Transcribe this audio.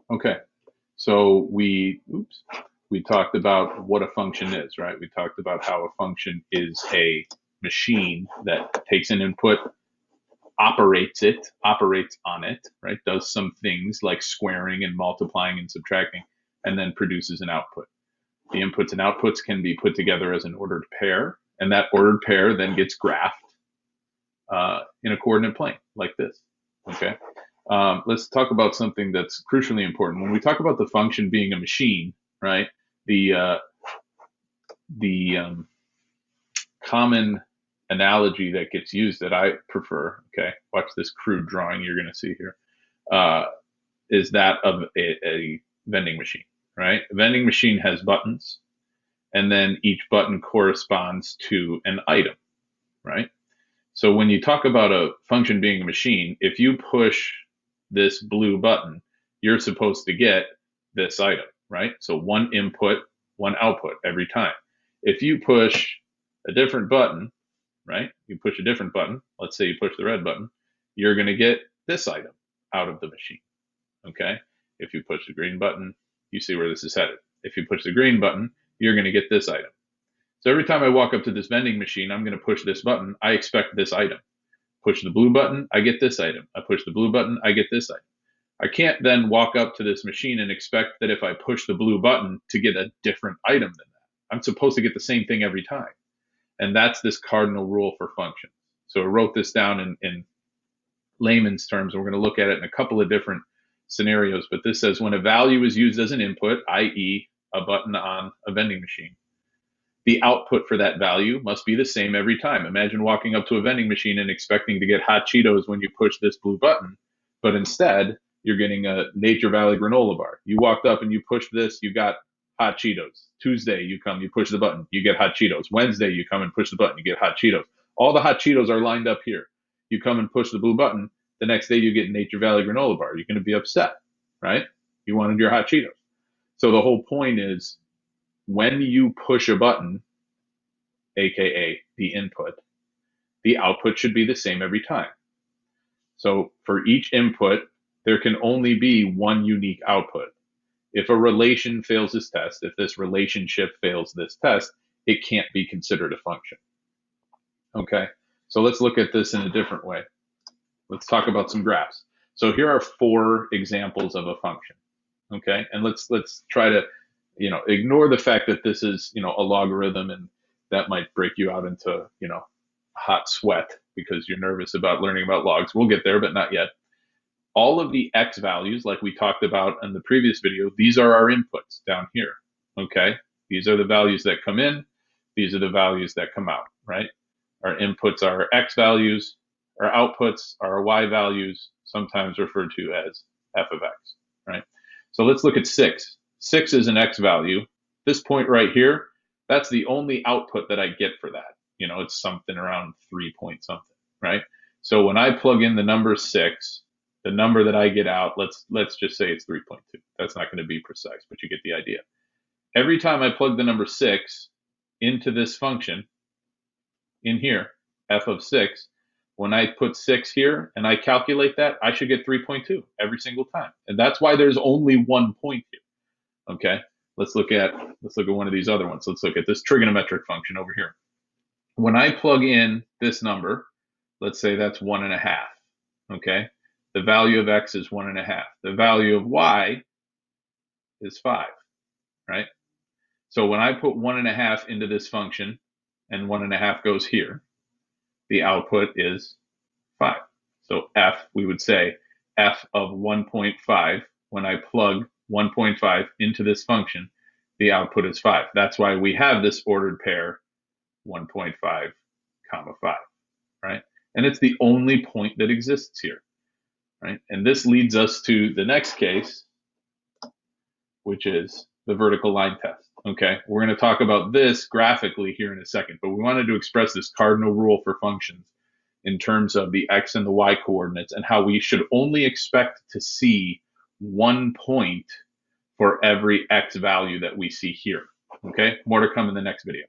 Okay, so we talked about what a function is, right? We talked about how a function is a machine that takes an input, operates on it, right? Does some things like squaring and multiplying and subtracting, and then produces an output. The inputs and outputs can be put together as an ordered pair, and that ordered pair then gets graphed in a coordinate plane like this. Okay. Let's talk about something that's crucially important. When we talk about the function being a machine, right? The common analogy that gets used that I prefer, okay, watch this crude drawing you're going to see here, is that of a vending machine, right? A vending machine has buttons, and then each button corresponds to an item, right? So when you talk about a function being a machine, if you push this blue button, you're supposed to get this item, right? So one input, one output every time. If you push a different button, right? You push a different button, let's say you push the red button, you're going to get this item out of the machine, okay? If you push the green button, you see where this is headed. If you push the green button, you're going to get this item. So every time I walk up to this vending machine, I'm going to push this button. I expect this item. Push the blue button, I get this item. I push the blue button, I get this item. I can't then walk up to this machine and expect that if I push the blue button to get a different item than that. I'm supposed to get the same thing every time. And that's this cardinal rule for functions. So I wrote this down in layman's terms. We're going to look at it in a couple of different scenarios. But this says when a value is used as an input, i.e. a button on a vending machine, the output for that value must be the same every time. Imagine walking up to a vending machine and expecting to get hot Cheetos when you push this blue button, but instead you're getting a Nature Valley granola bar. You walked up and you pushed this, you got hot Cheetos. Tuesday you come, you push the button, you get hot Cheetos. Wednesday you come and push the button, you get hot Cheetos. All the hot Cheetos are lined up here. You come and push the blue button, the next day you get Nature Valley granola bar. You're going to be upset, right? You wanted your hot Cheetos. So the whole point is when you push a button, aka the input, the output should be the same every time. So for each input, there can only be one unique output. If a relation fails this test, if this relationship fails this test, it can't be considered a function. Okay, so let's look at this in a different way. Let's talk about some graphs. So here are 4 examples of a function. Okay, and let's try to ignore the fact that this is a logarithm, and that might break you out into hot sweat because you're nervous about learning about logs. We'll get there, but not yet. All of the x values, like we talked about in the previous video, these are our inputs down here. Okay, these are the values that come in, these are the values that come out, right? Our inputs are x values, our outputs are y values, sometimes referred to as f of x, right? So let's look at 6. 6 is an x value. This point right here, that's the only output that I get for that. It's something around 3 point something, right? So when I plug in the number 6, the number that I get out, let's just say it's 3.2. That's not going to be precise, but you get the idea. Every time I plug the number 6 into this function in here, f of 6, when I put 6 here and I calculate that, I should get 3.2 every single time. And that's why there's only one point here. Okay, let's look at one of these other ones. Let's look at this trigonometric function over here. When I plug in this number, let's say that's 1.5. Okay, the value of x is 1.5. The value of y is 5, right? So when I put 1.5 into this function and 1.5 goes here, the output is 5. So f, we would say f of 1.5. When I plug 1.5 into this function, the output is 5. That's why we have this ordered pair 1.5, comma 5, right? And it's the only point that exists here, right? And this leads us to the next case, which is the vertical line test. Okay, we're going to talk about this graphically here in a second, but we wanted to express this cardinal rule for functions in terms of the x and the y coordinates and how we should only expect to see one point for every x value that we see here. Okay, more to come in the next video.